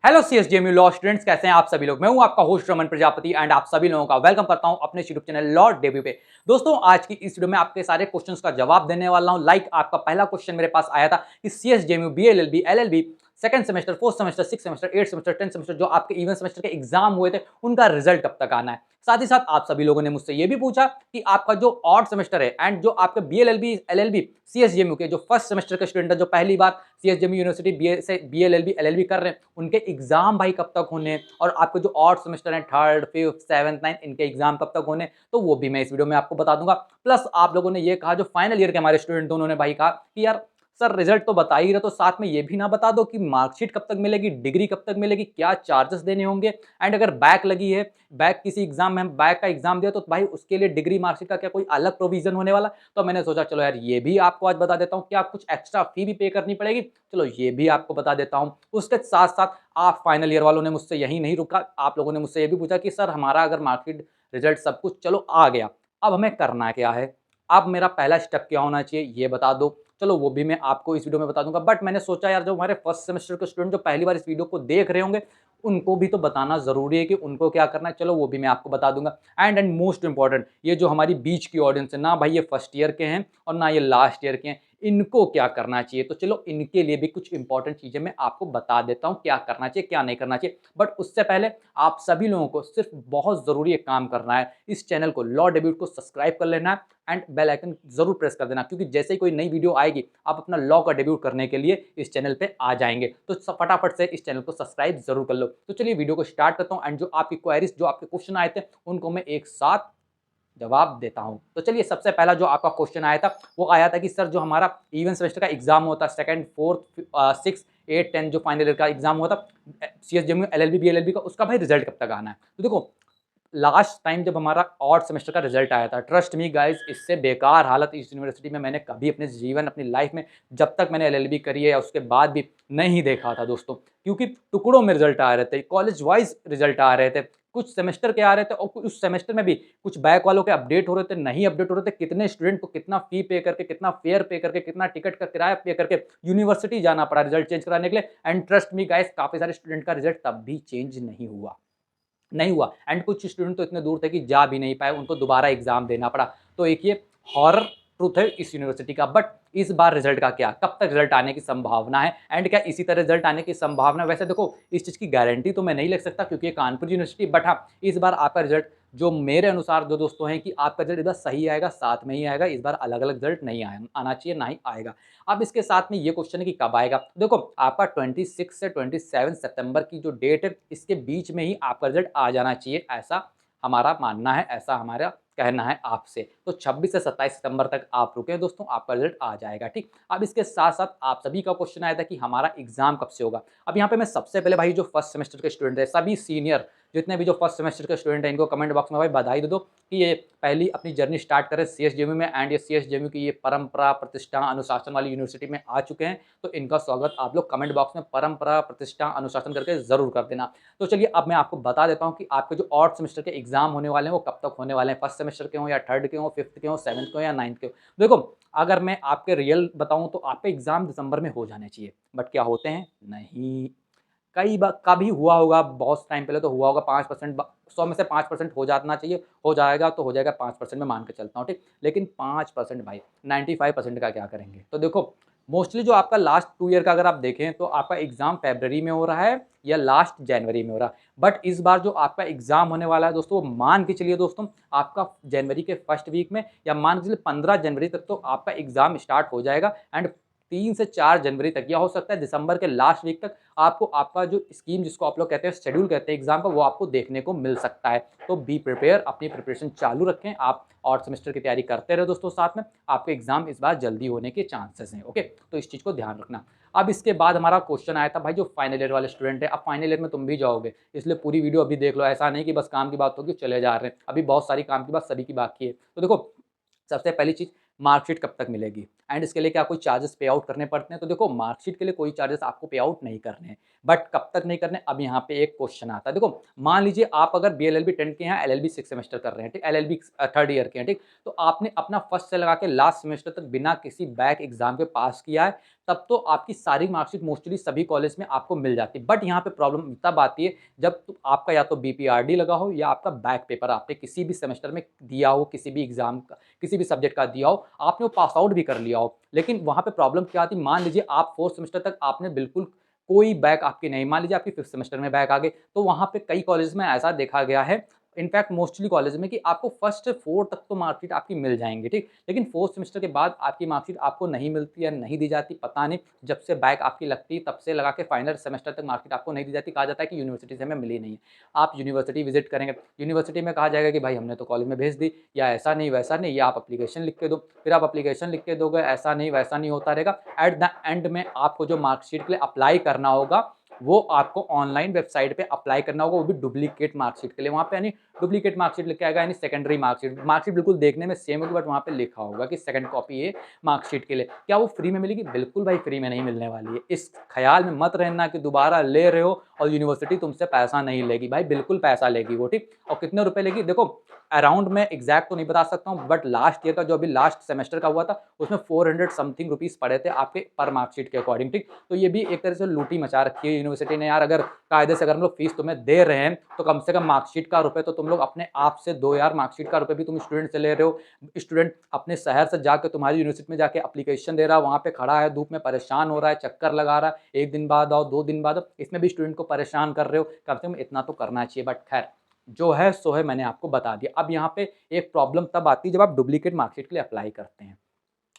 Hello CSJMU law students, कैसे हैं आप सभी लोग। मैं हूं आपका होस्ट रमन प्रजापति एंड आप सभी लोगों का वेलकम करता हूं अपने यूट्यूब चैनल लॉ डेब्यू पे। दोस्तों, आज की इस वीडियो में आपके सारे क्वेश्चंस का जवाब देने वाला हूं। आपका पहला क्वेश्चन मेरे पास आया था कि CSJMU BLLB LLB second semester, fourth semester, six semester, eight semester, 10 semester जो आपके इवन सेमेस्टर के एग्जाम हुए थे उनका रिजल्ट कब तक आना है। साथ ही साथ आप सभी लोगों ने मुझसे ये भी पूछा कि आपका जो ऑड सेमेस्टर है एंड जो आपके बीएलएलबी एलएलबी सीएसजेएमयू के जो फर्स्ट सेमेस्टर के स्टूडेंट है, जो पहली बार सीएसजेएमयू यूनिवर्सिटी बीएलएलबी एलएलबी कर रहे हैं, उनके एग्जाम भाई कब तक होने, और आपके जो ऑड सेमेस्टर है थर्ड, फिफ्थ, सेवंथ, नाइन्थ, इनके एग्जाम कब तक होने, तो वो भी मैं इस वीडियो में आपको बता दूंगा। प्लस आप लोगों ने ये कहा, जो फाइनल ईयर के हमारे स्टूडेंट, उन्होंने भाई कहा कि यार सर रिजल्ट तो बता ही रहे, तो साथ में ये भी ना बता दो कि मार्कशीट कब तक मिलेगी, डिग्री कब तक मिलेगी, क्या चार्जेस देने होंगे, एंड अगर बैक लगी है, बैक किसी एग्जाम में बैक का एग्जाम दिया, तो भाई उसके लिए डिग्री मार्कशीट का क्या कोई अलग प्रोविजन होने वाला। तो मैंने सोचा चलो यार ये भी आपको आज बता देता हूँ। क्या कुछ एक्स्ट्रा फी भी पे करनी पड़ेगी, चलो ये भी आपको बता देता हूँ। उसके साथ साथ आप फाइनल ईयर वालों ने मुझसे यही नहीं रुका, आप लोगों ने मुझसे ये भी पूछा कि सर हमारा अगर मार्कशीट रिजल्ट सब कुछ चलो आ गया, अब हमें करना क्या है, अब मेरा पहला स्टेप क्या होना चाहिए ये बता दो। चलो वो भी मैं आपको इस वीडियो में बता दूंगा, बट मैंने सोचा यार जो हमारे फर्स्ट सेमेस्टर के स्टूडेंट जो पहली बार इस वीडियो को देख रहे होंगे, उनको भी तो बताना जरूरी है कि उनको क्या करना है। चलो वो भी मैं आपको बता दूंगा। एंड मोस्ट इंपॉर्टेंट, ये जो हमारी बीच की ऑडियंस है ना भाई, ये फर्स्ट ईयर के हैं और ना ये लास्ट ईयर के हैं, इनको क्या करना चाहिए, तो चलो इनके लिए भी कुछ इंपॉर्टेंट चीजें मैं आपको बता देता हूं, क्या करना चाहिए क्या नहीं करना चाहिए। बट उससे पहले आप सभी लोगों को सिर्फ बहुत जरूरी एक काम करना है, इस चैनल को लॉ डेब्यूट को सब्सक्राइब कर लेना है एंड बेल आइकन जरूर प्रेस कर देना, क्योंकि जैसे ही कोई नई वीडियो आएगी आप अपना लॉ का डेब्यूट करने के लिए इस चैनल पे आ जाएंगे। तो फटाफट से इस चैनल को सब्सक्राइब जरूर कर लो। तो चलिए वीडियो को स्टार्ट करता हूं एंड जो आपकी क्वेरीज, जो आपके क्वेश्चन आए थे, उनको मैं एक साथ जवाब देता हूं। तो चलिए सबसे पहला जो आपका क्वेश्चन आया था वो आया था कि सर जो हमारा इवन सेमेस्टर का एग्जाम होता है, सेकंड, फोर्थ, सिक्स, एट, 10 जो फाइनल ईयर का एग्जाम हुआ था सीएसजेएमयू एलएलबी बीएलएलबी का, उसका भाई रिजल्ट कब तक आना है। तो देखो, लास्ट टाइम जब हमारा ऑड सेमेस्टर का रिजल्ट आया था, ट्रस्ट मी गाइस, इससे बेकार हालत इस यूनिवर्सिटी में मैंने कभी अपने जीवन, अपनी लाइफ में, जब तक मैंने एलएलबी करी है या उसके बाद भी नहीं देखा था दोस्तों। क्योंकि टुकड़ों में रिजल्ट आ रहे थे, कॉलेज वाइज रिजल्ट आ रहे थे, कुछ सेमेस्टर के आ रहे थे और उस सेमेस्टर में भी कुछ बैक वालों के अपडेट हो रहे थे, नहीं अपडेट हो रहे थे, कितने स्टूडेंट को कितना फी पे करके, कितना फेयर पे करके, कितना टिकट का किराया पे करके यूनिवर्सिटी जाना पड़ा रिजल्ट चेंज कराने के लिए। एंड ट्रस्ट मी गाइस, काफी सारे स्टूडेंट का रिजल्ट तब भी चेंज नहीं हुआ एंड कुछ स्टूडेंट तो इतने दूर थे कि जा भी नहीं पाए, उनको दोबारा एग्जाम देना पड़ा। तो एक ये हॉरर ट्रूथ है इस यूनिवर्सिटी का। बट इस बार रिजल्ट का क्या, कब तक रिजल्ट आने की संभावना है एंड क्या इसी तरह रिजल्ट आने की संभावना है। वैसे देखो, इस चीज की गारंटी तो मैं नहीं ले सकता क्योंकि ये कानपुर यूनिवर्सिटी, बट हाँ, इस बार आपका रिजल्ट जो मेरे अनुसार जो दोस्तों हैं कि आपका रिजल्ट इस बार सही आएगा, साथ में ही आएगा। इस बार अलग अलग रिजल्ट नहीं आना चाहिए, ना ही आएगा। अब इसके साथ में ये क्वेश्चन है कि कब आएगा। देखो, आपका 26 से 27 सितंबर की जो डेट है, इसके बीच में ही आपका रिजल्ट आ जाना चाहिए, ऐसा हमारा मानना है, ऐसा हमारा कहना है आपसे। तो 26 से 27 सितंबर तक आप रुके दोस्तों, आपका रिजल्ट आ जाएगा। ठीक, अब इसके साथ साथ आप सभी का क्वेश्चन आया था कि हमारा एग्जाम कब से होगा। अब यहाँ पे मैं सबसे पहले भाई जो फर्स्ट सेमेस्टर के स्टूडेंट है, सभी सीनियर जितने भी जो फर्स्ट सेमेस्टर के स्टूडेंट हैं, इनको कमेंट बॉक्स में भाई बधाई दे दो कि ये पहली अपनी जर्नी स्टार्ट करें सीएसजेएमयू में। एंड ये सीएसजेएमयू की ये परंपरा, प्रतिष्ठा, अनुशासन वाली यूनिवर्सिटी में आ चुके हैं। तो इनका स्वागत आप लोग कमेंट बॉक्स में परंपरा, प्रतिष्ठा, अनुशासन करके जरूर कर देना। तो चलिए अब मैं आपको बता देता हूँ कि आपके जो ऑड सेमेस्टर के एग्जाम होने वाले हैं वो कब तक होने वाले हैं, फर्स्ट सेमेस्टर के हो या थर्ड के हो, फिफ्थ के हो, सेवंथ के हो या नाइन्थ के हो। देखो, अगर मैं आपके रियल बताऊं तो आपके एग्जाम दिसंबर में हो जाने चाहिए, बट क्या होते हैं नहीं। कई बार कभी हुआ होगा, बहुत टाइम पहले तो हुआ होगा, 5%, 100 में से 5% हो जाना चाहिए, हो जाएगा तो हो जाएगा, 5% में मान के चलता हूँ। ठीक, लेकिन 5% भाई 95% का क्या करेंगे। तो देखो, मोस्टली जो आपका लास्ट 2 ईयर का अगर आप देखें तो आपका एग्जाम फरवरी में हो रहा है या लास्ट जनवरी में हो रहा है। बट इस बार जो आपका एग्जाम होने वाला है दोस्तों, मान के चलिए दोस्तों, आपका जनवरी के फर्स्ट वीक में, या मान के चलिए 15 जनवरी तक तो आपका एग्जाम स्टार्ट हो जाएगा। एंड 3 से 4 जनवरी तक, या हो सकता है दिसंबर के लास्ट वीक तक, आपको आपका जो स्कीम, जिसको आप लोग कहते हैं शेड्यूल कहते हैं एग्जाम का, वो आपको देखने को मिल सकता है। तो बी प्रिपेयर, अपनी प्रिपरेशन चालू रखें आप, और सेमेस्टर की तैयारी करते रहे दोस्तों साथ में, आपके एग्जाम इस बार जल्दी होने के चांसेस हैं। ओके, तो इस चीज़ को ध्यान रखना। अब इसके बाद हमारा क्वेश्चन आया था भाई जो फाइनल ईयर वाले स्टूडेंट है, अब फाइनल ईयर में तुम भी जाओगे, इसलिए पूरी वीडियो अभी देख लो, ऐसा नहीं कि बस काम की बात होगी चले जा रहे हैं, अभी बहुत सारी काम की बात सभी की बाकी है। तो देखो, सबसे पहली चीज़, मार्कशीट कब तक मिलेगी एंड इसके लिए क्या कोई चार्जेस पे आउट करने पड़ते हैं। तो देखो, मार्कशीट के लिए कोई चार्जेस आपको पे आउट नहीं करने हैं, बट कब तक नहीं करने, अब यहाँ पे एक क्वेश्चन आता है। देखो, मान लीजिए आप अगर बीएलएलबी 10 के हैं, एलएलबी 6 सेमेस्टर कर रहे हैं, ठीक, एलएलबी थर्ड ईयर के हैं, ठीक, तो आपने अपना फर्स्ट से लगा के लास्ट सेमेस्टर तक बिना किसी बैक एग्जाम के पास किया है, तब तो आपकी सारी मार्कशीट मोस्टली सभी कॉलेज में आपको मिल जाती है। बट यहाँ पे प्रॉब्लम तब आती है जब आपका या तो बीपीआरडी लगा हो या आपका बैक पेपर आपने किसी भी सेमेस्टर में दिया हो, किसी भी एग्जाम का, किसी भी सब्जेक्ट का दिया हो, आपने वो पास आउट भी कर लिया हो। लेकिन वहाँ पे प्रॉब्लम क्या आती है, मान लीजिए आप 4th सेमेस्टर तक आपने बिल्कुल कोई बैक आपकी नहीं, मान लीजिए आपकी 5th सेमेस्टर में बैक आ गए, तो वहाँ पे कई कॉलेज में ऐसा देखा गया है, इनफैक्ट मोस्टली कॉलेज में, कि आपको फर्स्ट 4 तक तो मार्कशीट आपकी मिल जाएँगी, ठीक? लेकिन 4th सेमेस्टर के बाद आपकी मार्कशीट आपको नहीं मिलती या नहीं दी जाती, पता नहीं। जब से बैक आपकी लगती है तब से लगा के फाइनल सेमेस्टर तक मार्कशीट आपको नहीं दी जाती। कहा जाता है कि यूनिवर्सिटी से हमें मिली नहीं है। आप यूनिवर्सिटी विजिट करेंगे, यूनिवर्सिटी में कहा जाएगा कि भाई हमने तो कॉलेज में भेज दी, या ऐसा नहीं वैसा नहीं, या आप एप्लीकेशन लिख के दो। फिर आप एप्लीकेशन लिख के दोगे, ऐसा नहीं वैसा नहीं होता रहेगा। एट द एंड में आपको जो मार्कशीट के लिए अप्लाई करना होगा, वो आपको ऑनलाइन वेबसाइट पे अप्लाई करना होगा, वो भी डुप्लीकेट मार्कशीट के लिए। वहाँ पे यानी डुप्लीकेट मार्कशीट लिख के आएगा, यानी सेकेंडरी मार्कशीट। मार्कशीट बिल्कुल देखने में सेम होगी, बट वहाँ पे लिखा होगा कि सेकंड कॉपी है मार्कशीट के लिए। क्या वो फ्री में मिलेगी? बिल्कुल भाई फ्री में नहीं मिलने वाली है। इस ख्याल में मत रहना कि दोबारा ले रहे हो और यूनिवर्सिटी तुमसे पैसा नहीं लेगी। भाई बिल्कुल पैसा लेगी वो, ठीक? और कितने रुपए लेगी देखो, अराउंड मैं एग्जैक्ट तो नहीं बता सकता हूँ, बट लास्ट ईयर का जो अभी लास्ट सेमेस्टर का हुआ था, उसमें 400 समथिंग रुपीज पड़े थे आपके पर मार्कशीट के अकॉर्डिंग, ठीक? तो ये भी एक तरह से लूटी मचा रखी है यूनिवर्सिटी ने यार। अगर कायदे से अगर हम लोग फीस तुम्हें दे रहे हैं, तो कम से कम मार्कशीट का रुपए तो तुम लोग अपने आप से दो यार। मार्कशीट का रुपए भी तुम स्टूडेंट से ले रहे हो। स्टूडेंट अपने शहर से जाकर तुम्हारी यूनिवर्सिटी में जाके एप्लीकेशन दे रहा है, वहाँ पे खड़ा है धूप में, परेशान हो रहा है, चक्कर लगा रहा है, 1 दिन बाद आओ, 2 दिन बाद आओ, इसमें भी स्टूडेंट को परेशान कर रहे हो। कम से कम इतना तो करना चाहिए। बट खैर, जो है सो है, मैंने आपको बता दिया। अब यहाँ पे एक प्रॉब्लम तब आती है जब आप डुप्लीकेट मार्कशीट के लिए अप्लाई करते हैं।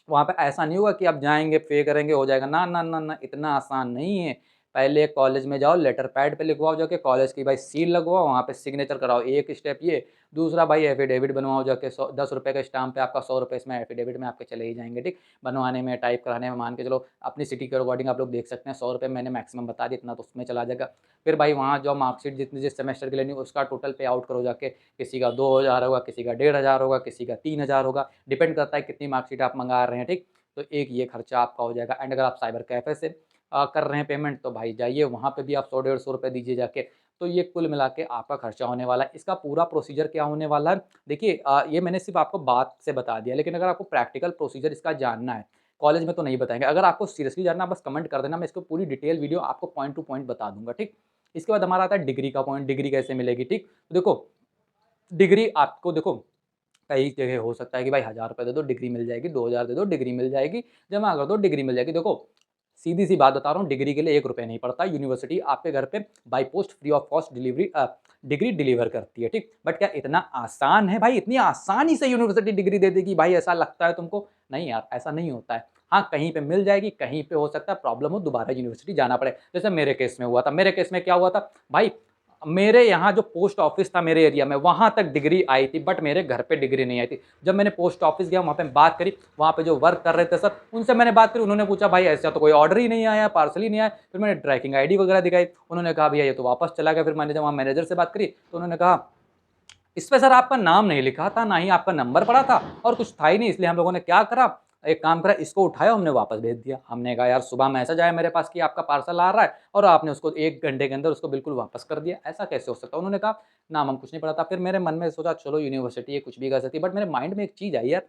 वहाँ पे ऐसा नहीं होगा कि आप जाएँगे, पे करेंगे, हो जाएगा। ना, ना, ना, ना, इतना आसान नहीं है। पहले कॉलेज में जाओ, लेटर पैड पे लिखवाओ जाके, कॉलेज की भाई सील लगवाओ, वहाँ पे सिग्नेचर कराओ, एक स्टेप ये। दूसरा भाई एफिडेविट बनवाओ जाके, 100 ₹10 का स्टाम्प पे आपका ₹100 इसमें एफिडेविट में आपके चले ही जाएँगे, ठीक? बनवाने में, टाइप कराने में मान के चलो, अपनी सिटी के अकॉर्डिंग आप लोग देख सकते हैं, ₹100 मैंने मैक्सिमम बता दिया, इतना तो उसमें चला जाएगा। फिर भाई वहाँ जाओ, मार्कशीट जितनी जिस सेमेस्टर की लेनी हो उसका टोटल पे आउट करो जाके, किसी का 2000 होगा, किसी का 1500 होगा, किसी का 3000 होगा, डिपेंड करता है कितनी मार्कशीट आप मँगा रहे हैं, ठीक? तो एक ये खर्चा आपका हो जाएगा। एंड अगर आप साइबर कैफ़े से कर रहे हैं पेमेंट, तो भाई जाइए वहाँ पे भी आप 100 ₹150 दीजिए जाके। तो ये कुल मिला के आपका खर्चा होने वाला है। इसका पूरा प्रोसीजर क्या होने वाला है, देखिए ये मैंने सिर्फ़ आपको बात से बता दिया, लेकिन अगर आपको प्रैक्टिकल प्रोसीजर इसका जानना है, कॉलेज में तो नहीं बताएँगे। अगर आपको सीरियसली जानना है, बस कमेंट कर देना, मैं इसको पूरी डिटेल वीडियो आपको पॉइंट टू पॉइंट बता दूँगा, ठीक? इसके बाद हमारा आता है डिग्री का पॉइंट, डिग्री कैसे मिलेगी, ठीक? तो देखो, डिग्री आपको देखो, कई जगह हो सकता है कि भाई ₹1000 दे दो डिग्री मिल जाएगी, 2000 दे दो डिग्री मिल जाएगी, जमा कर दो डिग्री मिल जाएगी। देखो, सीधी-सी बात बता रहा हूँ, डिग्री के लिए ₹1 नहीं पड़ता। यूनिवर्सिटी आपके घर पे by post free of cost degree deliver करती है, ठीक? बट क्या इतना आसान है भाई? इतनी आसानी से यूनिवर्सिटी डिग्री दे देगी भाई, ऐसा लगता है तुमको? नहीं यार, ऐसा नहीं होता है। हाँ, कहीं पे मिल जाएगी, कहीं पे हो सकता है प्रॉब्लम हो, दोबारा यूनिवर्सिटी जाना पड़े। जैसे मेरे केस में हुआ था। मेरे केस में क्या हुआ था? भाई मेरे यहाँ जो पोस्ट ऑफिस था मेरे एरिया में, वहाँ तक डिग्री आई थी, बट मेरे घर पे डिग्री नहीं आई थी। जब मैंने पोस्ट ऑफिस गया, वहाँ पे बात करी, वहाँ पे जो वर्क कर रहे थे सर, उनसे मैंने बात करी, उन्होंने पूछा भाई ऐसा तो कोई ऑर्डर ही नहीं आया, पार्सल ही नहीं आया। फिर मैंने ट्रैकिंग आईडी वगैरह दिखाई, उन्होंने कहा भैया ये तो वापस चला गया। फिर मैंने जब वहाँ मैनेजर से बात करी, तो उन्होंने कहा इस पे सर आपका नाम नहीं लिखा था, ना ही आपका नंबर पड़ा था, और कुछ था ही नहीं, इसलिए हम लोगों ने क्या करा, एक काम करा, इसको उठाया, हमने वापस भेज दिया। हमने कहा यार सुबह मैसेज आया मेरे पास कि आपका पार्सल आ रहा है, और आपने उसको 1 घंटे के अंदर उसको बिल्कुल वापस कर दिया, ऐसा कैसे हो सकता है? उन्होंने कहा नाम हम कुछ नहीं पड़ा था। फिर मेरे मन में सोचा चलो यूनिवर्सिटी है, कुछ भी कर सकती है, बट मेरे माइंड में एक चीज़ आई यार,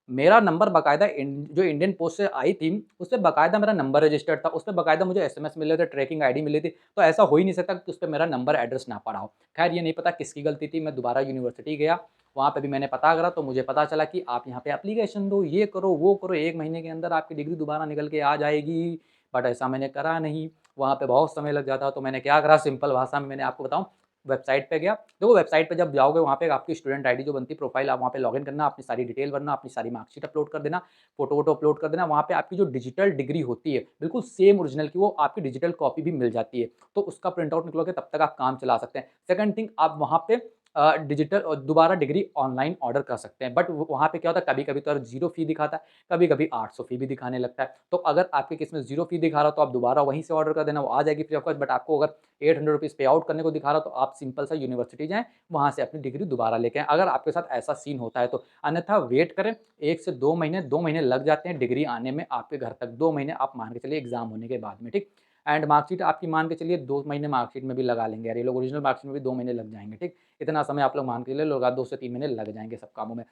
मेरा नंबर बाकायदा जो इंडियन पोस्ट से आई थी, उसपे बाकायदा मेरा नंबर रजिस्टर्ड था, उसपे बाकायदा मुझे एसएमएस मिले थे, ट्रैकिंग आईडी मिली थी, तो ऐसा हो ही नहीं सकता कि उसपे मेरा नंबर एड्रेस ना पड़ा हो। खैर ये नहीं पता किसकी गलती थी, मैं दोबारा यूनिवर्सिटी गया, वहाँ पे भी मैंने पता करा, तो मुझे पता चला कि आप यहाँ पे एप्लीकेशन दो, ये करो, वो करो, 1 महीने के अंदर आपकी डिग्री दोबारा निकल के आ जाएगी। बट ऐसा मैंने करा नहीं, वहाँ पे बहुत समय लग जाता, तो मैंने क्या करा, सिंपल भाषा में मैंने आपको बताऊँ, वेबसाइट पे गया। देखो वेबसाइट पे जब जाओगे, वहाँ पे आपकी स्टूडेंट आईडी जो बनती है, प्रोफाइल, आप वहाँ पे लॉगिन करना, अपनी सारी डिटेल भरना, अपनी सारी मार्कशीट अपलोड कर देना, फोटो-वोटो अपलोड कर देना। वहाँ पे आपकी जो डिजिटल डिग्री होती है, बिल्कुल सेम ओरिजिनल की, वो आपकी डिजिटल कॉपी भी मिल जाती है। तो उसका प्रिंट आउट निकलवाके तब तक आप काम चला सकते हैं। सेकंड थिंग, आप वहाँ पे डिजिटल दोबारा डिग्री ऑनलाइन ऑर्डर कर सकते हैं। बट वहाँ पे क्या होता है, कभी-कभी तो 0 फी दिखाता है, कभी-कभी 800 फी भी दिखाने लगता है। तो अगर आपके केस में 0 फी दिखा रहा हो, तो आप दोबारा वहीं से ऑर्डर कर देना, वो आ जाएगी फ्री ऑफ कॉस्ट। बट आपको अगर ₹800 पे आउट करने को दिखा रहा हो, तो आप सिंपल सा यूनिवर्सिटी जाएँ, वहाँ से अपनी डिग्री दोबारा लेके आएँ, अगर आपके साथ ऐसा सीन होता है तो। अन्यथा वेट करें 1 से 2 महीने, 2 महीने लग जाते हैं डिग्री आने में आपके घर तक, 2 महीने आप मान के चलिए एग्ज़ाम होने के बाद में, ठीक? एंड मार्कशीट आपकी मान के चलिए 2 महीने मार्कशीट में भी लगा लेंगे यार, ये लोग ओरिजिनल मार्कशीट में भी 2 महीने लग जाएँगे, ठीक? इतना समय आप लोग मान के चलिए लगा, 2 से 3 महीने लग जाएँगे सब कामों में।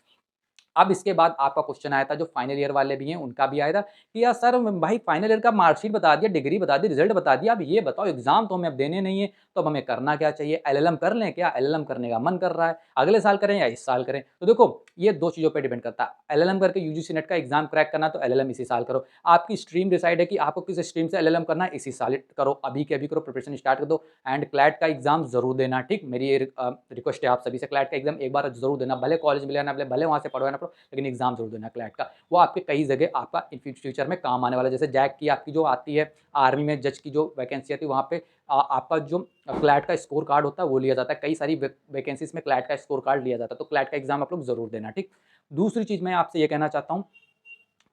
अब इसके बाद आपका क्वेश्चन आया था जो फाइनल ईयर वाले भी हैं उनका भी आया था कि यार सर भाई फाइनल ईयर का मार्कशीट बता दिया, डिग्री बता दी, रिजल्ट बता दिया, अब ये बताओ एग्जाम तो हमें अब देने नहीं है, तो अब हमें करना क्या चाहिए? एलएलएम कर लें क्या? एलएलएम करने का मन कर रहा है, अगले साल करें या इस साल करें? तो देखो ये दो चीज़ों पे डिपेंड करता है। एलएलएम करके यूजीसी नेट का एग्जाम क्रैक करना तो एलएलएम इसी साल करो। आपकी स्ट्रीम डिसाइड है कि आपको किस स्ट्रीम से एलएलएम करना है, इसी साल करो, अभी के अभी करो, प्रिपरेशन स्टार्ट कर दो एंड क्लैट का एग्जाम जरूर देना। ठीक, मेरी ये रिक्वेस्ट है आप सभी से, क्लैट का एग्जाम एक बार जरूर देना, भले कॉलेज मिले ना मिले, भले वहाँ से पढ़ो ना पढ़ो, लेकिन एग्जाम जरूर देना क्लैट का। वो आपके कई जगह आपका इन फ्यूचर में काम आने वाला है। जैसे जैक की आपकी जो आती है आर्मी में जज की जो वैकेंसी आती है, वहाँ पे आपका जो क्लैट का स्कोर कार्ड होता है वो लिया जाता है। कई सारी वैकेंसीज में क्लैट का स्कोर कार्ड लिया जाता है, तो क्लैट का एग्जाम आप लोग जरूर देना। ठीक, दूसरी चीज मैं आपसे ये कहना चाहता हूँ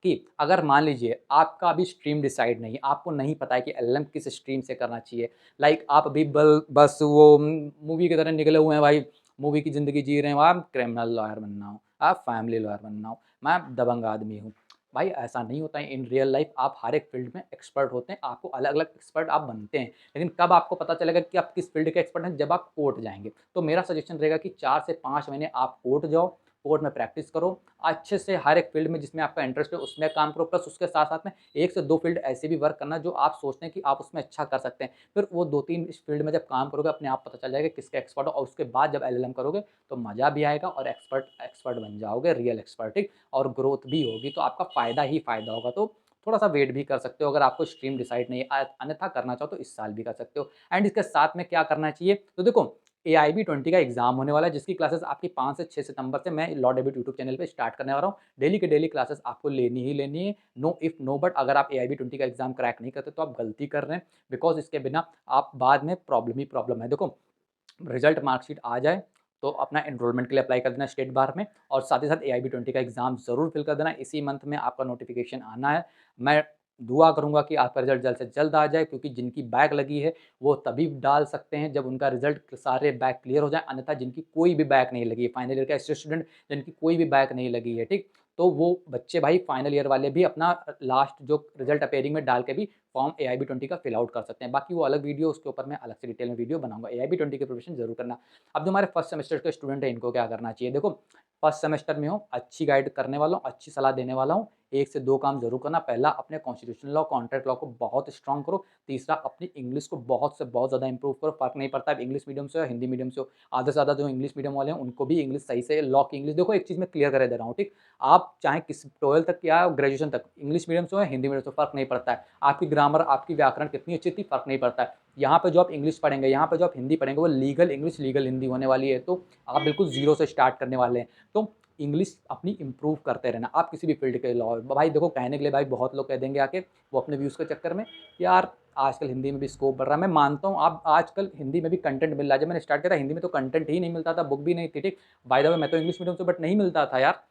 कि अगर मान लीजिए आपका अभी स्ट्रीम डिसाइड नहीं, आपको नहीं पता है कि एलएलएम किस स्ट्रीम से करना चाहिए, लाइक आप अभी बस वो मूवी की तरह निकले हुए हैं भाई, मूवी की ज़िंदगी जी रहे हैं, आप क्रिमिनल लॉयर बनना हो, आप फैमिली लॉयर बनना हो, मैं दबंग आदमी हूँ। भाई ऐसा नहीं होता है इन रियल लाइफ, आप हर एक फील्ड में एक्सपर्ट होते हैं, आपको अलग अलग एक्सपर्ट आप बनते हैं, लेकिन कब आपको पता चलेगा कि आप किस फील्ड के एक्सपर्ट हैं? जब आप कोर्ट जाएंगे। तो मेरा सजेशन रहेगा कि 4 से 5 महीने आप कोर्ट जाओ, कोर्ट में प्रैक्टिस करो, अच्छे से हर एक फील्ड में जिसमें आपका इंटरेस्ट है उसमें काम करो, प्लस उसके साथ साथ में 1 से 2 फील्ड ऐसे भी वर्क करना जो आप सोचते हैं कि आप उसमें अच्छा कर सकते हैं। फिर वो 2-3 इस फील्ड में जब काम करोगे अपने आप पता चल जाएगा किसके एक्सपर्ट हो, और उसके बाद जब एलएलएम करोगे तो मज़ा भी आएगा और एक्सपर्ट एक्सपर्ट बन जाओगे, रियल एक्सपर्ट, ठीक, और ग्रोथ भी होगी, तो आपका फ़ायदा ही फ़ायदा होगा। तो थोड़ा सा वेट भी कर सकते हो, अगर आपको स्ट्रीम डिसाइड नहीं है, अन्यथा करना चाहो तो इस साल भी कर सकते हो। एंड इसके साथ में क्या करना चाहिए, तो देखो AIB 20 का एग्जाम होने वाला है, जिसकी क्लासेस आपकी 5 से 6 सितंबर से मैं लॉ डेब्यूट यूट्यूब चैनल पे स्टार्ट करने वाला हूँ। डेली के डेली क्लासेस आपको लेनी ही लेनी है, नो इफ नो बट। अगर आप AIB 20 का एग्जाम क्रैक नहीं करते तो आप गलती कर रहे हैं, बिकॉज इसके बिना आप बाद में प्रॉब्लम ही प्रॉब्लम है। देखो रिजल्ट मार्कशीट आ जाए तो अपना एनरोलमेंट के लिए अप्लाई कर देना स्टेट बार में, और साथ ही साथ AIB 20 का एग्जाम जरूर फिल कर देना, इसी मंथ में आपका नोटिफिकेशन आना है। मैं दुआ करूंगा कि आपका रिजल्ट जल्द से जल्द आ जाए, क्योंकि जिनकी बैक लगी है वो तभी डाल सकते हैं जब उनका रिजल्ट सारे बैक क्लियर हो जाए, अन्यथा जिनकी कोई भी बैक नहीं लगी है, फाइनल ईयर का स्टूडेंट जिनकी कोई भी बैक नहीं लगी है, ठीक, तो वो बच्चे भाई फाइनल ईयर वाले भी अपना लास्ट जो रिजल्ट अपेयरिंग में डाल के भी फॉर्म AIB 20 का फिल आउट कर सकते हैं। बाकी वो अलग वीडियो, उसके ऊपर मैं अलग से डिटेल में वीडियो बनाऊंगा। AIB 20 की प्रिपरेशन जरूर करना। अब जो हमारे फर्स्ट सेमेस्टर के स्टूडेंट हैं इनको क्या करना चाहिए, देखो फर्स्ट सेमेस्टर में हो, अच्छी गाइड करने वाला हूँ, अच्छी सलाह देने वाला हूँ। 1 से 2 काम जरूर करना। पहला, अपने कॉन्स्टिट्यूशन लॉ कॉन्ट्रैक्ट लॉ को बहुत स्ट्रॉन्ग करो। तीसरा, अपनी इंग्लिश को बहुत से बहुत ज़्यादा इंप्रूव करो। फर्क नहीं पड़ता है इंग्लिश मीडियम से हो हिंदी मीडियम से हो, आधे से ज़्यादा जो इंग्लिश मीडियम वाले हैं उनको भी इंग्लिश सही से, लॉ की इंग्लिश देखो, एक चीज़ मैं क्लियर कर दे रहा हूँ, ठीक, आप चाहे किस 12th तक या ग्रेजुएशन तक इंग्लिश मीडियम से हो या हिंदी मीडियम से, फर्क नहीं पड़ता है। आपकी ग्रामर, आपकी व्याकरण कितनी अच्छी थी, फर्क नहीं पड़ता है। यहाँ पे जो आप इंग्लिश पढ़ेंगे, यहाँ पे जो आप हिंदी पढ़ेंगे, वो लीगल इंग्लिश, लीगल हिंदी होने वाली है, तो आप बिल्कुल जीरो से स्टार्ट करने वाले हैं। तो इंग्लिश अपनी इंप्रूव करते रहना। आप किसी भी फील्ड के लॉ, भाई देखो कहने के लिए भाई बहुत लोग कह देंगे आके, वो अपने व्यूज़ के चक्कर में, यार आजकल हिंदी में भी स्कोप बढ़ रहा है। मैं मानता हूँ आप आजकल हिंदी में भी कंटेंट मिल रहा है। जब मैंने स्टार्ट किया था हिंदी में तो कंटेंट ही नहीं मिलता था, बुक भी नहीं थी, ठीक, बाय द वे मैं तो इंग्लिश मीडियम से, बट नहीं मिलता था यार,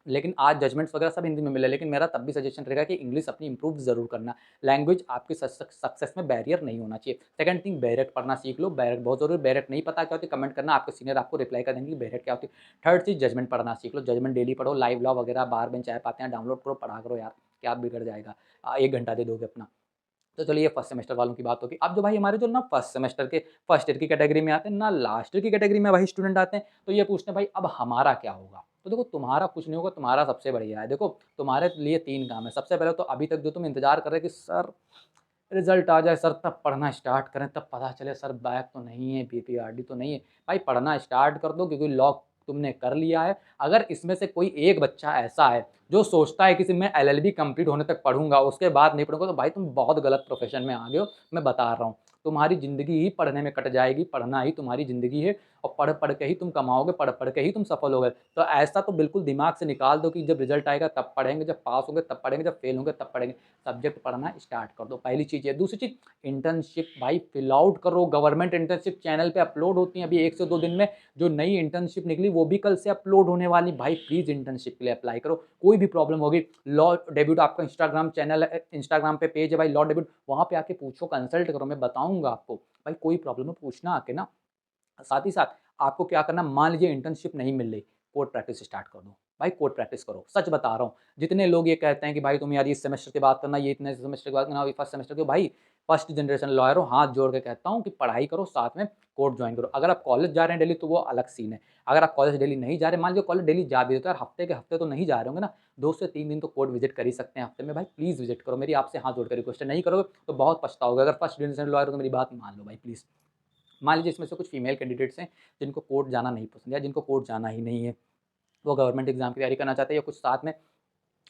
लेकिन आज जजमेंट्स वगैरह सब हिंदी में मिले। लेकिन मेरा तब भी सजेशन रहेगा कि इंग्लिश अपनी इंप्रूव जरूर करना। लैंग्वेज आपकी सक्सेस में बैरियर नहीं होना चाहिए। सेकंड थिंग, बैरेट पढ़ना सीख लो। बैरेट बहुत जरूरी है। बैरेट नहीं पता क्या होती, कमेंट करना, आपके सीनियर आपको रिप्लाई कर देंगे कि बैरेट क्या होती है। थर्ड चीज, जजमेंट पढ़ना सीख लो। जजमेंट डेली पढ़ो, लाइव लॉ वगैरह बार बेंच ऐप आते हैं, डाउनलोड करो, पढ़ा करो यार, क्या बिगड़ जाएगा, 1 घंटा दे दोगे अपना। तो चलिए फर्स्ट सेमेस्टर वालों की बात होगी। अब जो भाई हमारे जो ना फर्स्ट सेमेस्टर के फर्स्ट ईयर की कैटेगरी में आते हैं ना, लास्ट ईयर की कैटेगरी में भाई स्टूडेंट आते हैं, तो ये पूछते हैं भाई अब हमारा क्या होगा। तो देखो तुम्हारा कुछ नहीं होगा, तुम्हारा सबसे बढ़िया है। देखो तुम्हारे लिए 3 काम है। सबसे पहले तो अभी तक जो तुम इंतजार कर रहे हैं कि सर रिजल्ट आ जाए सर, तब पढ़ना स्टार्ट करें, तब पता चले सर बैक तो नहीं है, PPRD तो नहीं है, भाई पढ़ना स्टार्ट कर दो, क्योंकि लॉक तुमने कर लिया है। अगर इसमें से कोई एक बच्चा ऐसा है जो सोचता है कि मैं LLB कंप्लीट होने तक पढ़ूंगा उसके बाद नहीं पढ़ूंगा, तो भाई तुम बहुत गलत प्रोफेशन में आ गए हो। मैं बता रहा हूँ, तुम्हारी ज़िंदगी ही पढ़ने में कट जाएगी, पढ़ना ही तुम्हारी ज़िंदगी है, और पढ़ पढ़ के ही तुम कमाओगे, पढ़ पढ़ के ही तुम सफल होगे। तो ऐसा तो बिल्कुल दिमाग से निकाल दो कि जब रिजल्ट आएगा तब पढ़ेंगे, जब पास होंगे तब पढ़ेंगे, जब फेल होंगे तब पढ़ेंगे। सब्जेक्ट पढ़ना स्टार्ट कर दो, पहली चीज़ है। दूसरी चीज़, इंटर्नशिप भाई फिल आउट करो। गवर्नमेंट इंटर्नशिप चैनल पे अपलोड होती है, अभी 1 से 2 दिन में जो नई इंटर्नशिप निकली वो भी कल से अपलोड होने वाली। भाई प्लीज़ इंटर्नशिप के लिए अप्लाई करो। कोई भी प्रॉब्लम होगी, लॉ डेब्यूट आपका इंस्टाग्राम चैनल है, इंस्टाग्राम पे पेज है भाई लॉ डेब्यूट, वहाँ पे आके पूछो, कंसल्ट करो, मैं बताऊंगा आपको। भाई कोई प्रॉब्लम है पूछना आके ना। साथ ही साथ आपको क्या करना, मान लीजिए इंटर्नशिप नहीं मिल रही, कोड प्रैक्टिस स्टार्ट कर दो। भाई कोड प्रैक्टिस करो, सच बता रहा हूँ। जितने लोग ये कहते हैं कि भाई तुम यार इस सेमेस्टर की बात करना, ये इतने सेमेस्टर की बात करना, फर्स्ट सेमेस्टर के, भाई फर्स्ट जनरेशन लॉयर हो, हाथ जोड़ के कहता हूँ कि पढ़ाई करो, साथ में कोर्ट ज्वाइन करो। अगर आप कॉलेज जा रहे हैं डेली तो वो अलग सीन है। अगर आप कॉलेज डेली नहीं जा रहे, मान लीजिए कॉलेज डेली जा भी रहे हो तो यार हफ्ते के हफ्ते तो नहीं जा रहे होंगे ना, 2 से 3 दिन तो कोर्ट विजिट कर ही सकते हैं हफ्ते में। भाई प्लीज़ विजिट करो, मेरी आपसे हाथ जोड़ के रिक्वेस्ट है। नहीं करोगे तो बहुत पछताओगे। अगर फर्स्ट जनरेशन लॉयर हो तो मेरी बात मान लो भाई प्लीज़। मान लीजिए इसमें से कुछ फीमेल कैंडिडेट्स हैं जिनको कोर्ट जाना नहीं पसंद या जिनको कोर्ट जाना ही नहीं है, वो गवर्नमेंट एग्जाम की तैयारी करना चाहते हैं या कुछ साथ में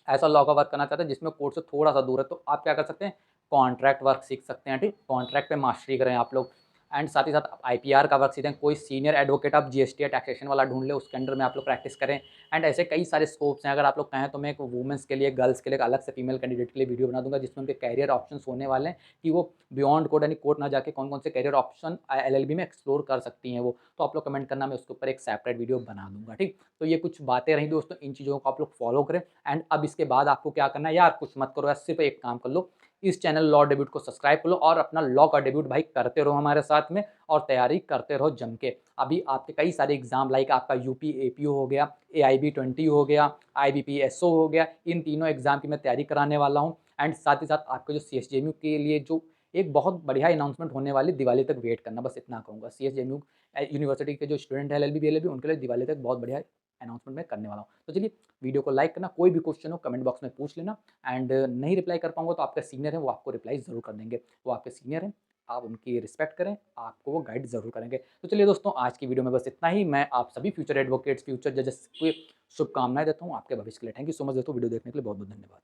ऐसा लॉ का वर्क करना चाहते हैं जिसमें कोर्ट से थोड़ा-सा दूर है, तो आप क्या कर सकते हैं, कॉन्ट्रैक्ट वर्क सीख सकते हैं, ठीक? कॉन्ट्रैक्ट पे मास्टरी करें आप लोग एंड साथ ही साथ आप आईपीआर का वर्क सीखें। कोई सीनियर एडवोकेट आप जीएसटी या टैक्सेशन वाला ढूँढ लें, उसके अंडर में आप लोग प्रैक्टिस करें एंड ऐसे कई सारे स्कोप्स हैं। अगर आप लोग कहें तो मैं एक वुमेन्स के लिए, गर्ल्स के लिए एक अलग से फीमेल कैंडिडेट के लिए वीडियो बना दूँगा जिसमें उनके करियर ऑप्शंस होने वाले हैं कि वो बियॉन्ड कोर्ट यानी कोर्ट ना जाके कौन-कौन से करियर ऑप्शन एलएलबी में एक्सप्लोर कर सकती हैं वो। तो आप लोग कमेंट करना, मैं उसके ऊपर एक सेपरेट वीडियो बना दूँगा, ठीक? तो ये कुछ बातें रहीं दोस्तों, इन चीज़ों को आप लोग फॉलो करें एंड अब इसके बाद आपको क्या करना है, यार कुछ मत करो यार, सिर्फ एक काम कर लो, इस चैनल लॉ डेब्यूट को सब्सक्राइब कर लो और अपना लॉ का डेब्यूट भाई करते रहो हमारे साथ में और तैयारी करते रहो जम के। अभी आपके कई सारे एग्जाम लाइक आपका यूपी एपीओ हो गया, एआईबी 20 हो गया, आईबीपीएसओ हो गया, इन तीनों एग्जाम की मैं तैयारी कराने वाला हूँ एंड साथ ही साथ आपके जो सीएसजेएमयू के लिए जो एक बहुत बढ़िया अनाउंसमेंट होने वाली, दिवाली तक वेट करना, बस इतना कहूँगा। सीएसजेएमयू यूनिवर्सिटी के जो स्टूडेंट है एलएलबी बीएलएलबी उनके लिए दिवाली तक बहुत बढ़िया अनाउंसमेंट मैं करने वाला हूँ। तो चलिए वीडियो को लाइक करना, कोई भी क्वेश्चन हो कमेंट बॉक्स में पूछ लेना एंड नहीं रिप्लाई कर पाऊँगा तो आपके सीनियर हैं वो आपको रिप्लाई ज़रूर कर देंगे। वो आपके सीनियर हैं, आप उनकी रिस्पेक्ट करें, आपको वो गाइड ज़रूर करेंगे। तो चलिए दोस्तों, आज की वीडियो में बस इतना ही। मैं आप सभी फ्यूचर एडवोकेट्स, फ्यूचर जजेस को शुभकामनाएँ देता हूँ आपके भविष्य के लिए। थैंक यू सो मच दोस्तों, वीडियो देखने के लिए बहुत-बहुत धन्यवाद।